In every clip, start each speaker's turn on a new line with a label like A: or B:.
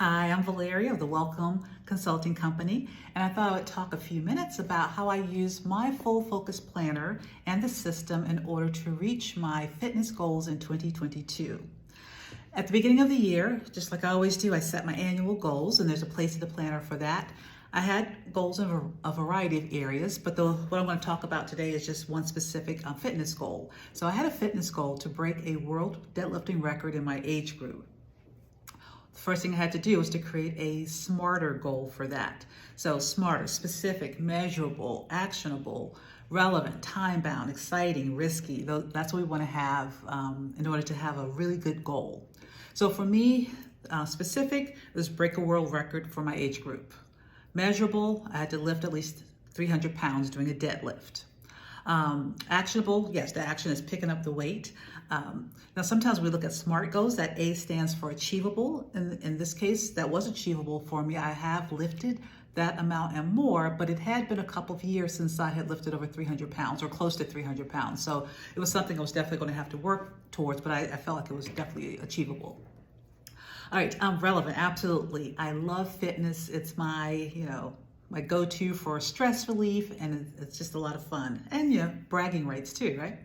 A: Hi, I'm Valeria of the Welcome Consulting Company, and I thought I would talk a few minutes about how I use my Full Focus Planner and the system in order to reach my fitness goals in 2022. At the beginning of the year, just like I always do, I set my annual goals, and there's a place in the planner for that. I had goals in a variety of areas, but what I'm going to talk about today is just one specific fitness goal. So I had a fitness goal to break a world deadlifting record in my age group. The first thing I had to do was to create a smarter goal for that. So smarter, specific, measurable, actionable, relevant, time-bound, exciting, risky. That's what we want to have in order to have a really good goal. So for me, specific was break a world record for my age group. Measurable, I had to lift at least 300 pounds doing a deadlift. Actionable, yes, the action is picking up the weight. Now, sometimes we look at SMART goals. That A stands for achievable. In this case, that was achievable for me. I have lifted that amount and more, but it had been a couple of years since I had lifted over 300 pounds or close to 300 pounds. So it was something I was definitely going to have to work towards, but I felt like it was definitely achievable. All right, relevant, absolutely. I love fitness. It's my, my go-to for stress relief, and it's just a lot of fun. And bragging rights too, right?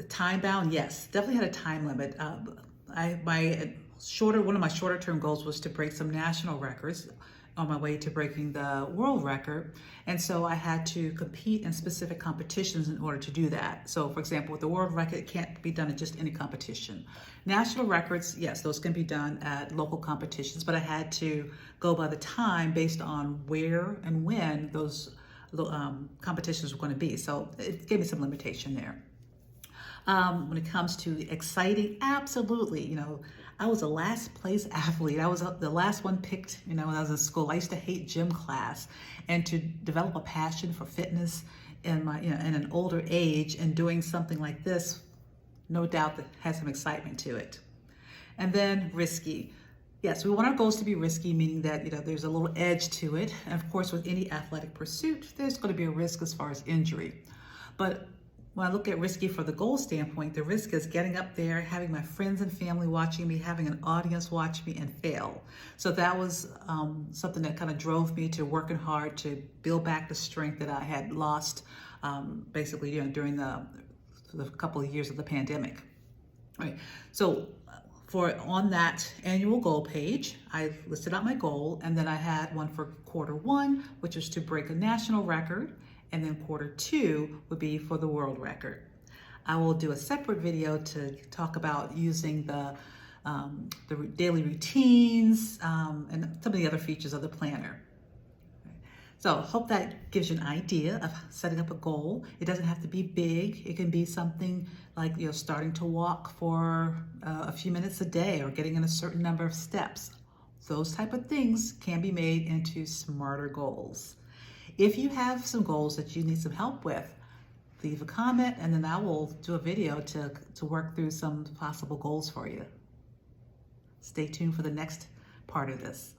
A: Time bound, yes, definitely had a time limit. One of my shorter term goals was to break some national records on my way to breaking the world record. And so I had to compete in specific competitions in order to do that. So for example, with the world record, it can't be done at just any competition. National records, yes, those can be done at local competitions, but I had to go by the time based on where and when those competitions were going to be. So it gave me some limitation there. When it comes to exciting, absolutely. I was a last place athlete. I was the last one picked, when I was in school. I used to hate gym class, and to develop a passion for fitness in in an older age and doing something like this, no doubt that has some excitement to it. And then risky. Yes, we want our goals to be risky, meaning that there's a little edge to it. And of course, with any athletic pursuit, there's going to be a risk as far as injury. But when I look at risky for the goal standpoint, the risk is getting up there, having my friends and family watching me, having an audience watch me, and fail. So that was something that kind of drove me to working hard to build back the strength that I had lost, basically, during the couple of years of the pandemic. All right. So on that annual goal page, I listed out my goal, and then I had one for quarter one, which was to break a national record, and then quarter two would be for the world record. I will do a separate video to talk about using the daily routines and some of the other features of the planner. So hope that gives you an idea of setting up a goal. It doesn't have to be big. It can be something like starting to walk for a few minutes a day or getting in a certain number of steps. Those type of things can be made into smarter goals. If you have some goals that you need some help with, leave a comment, and then I will do a video to work through some possible goals for you. Stay tuned for the next part of this.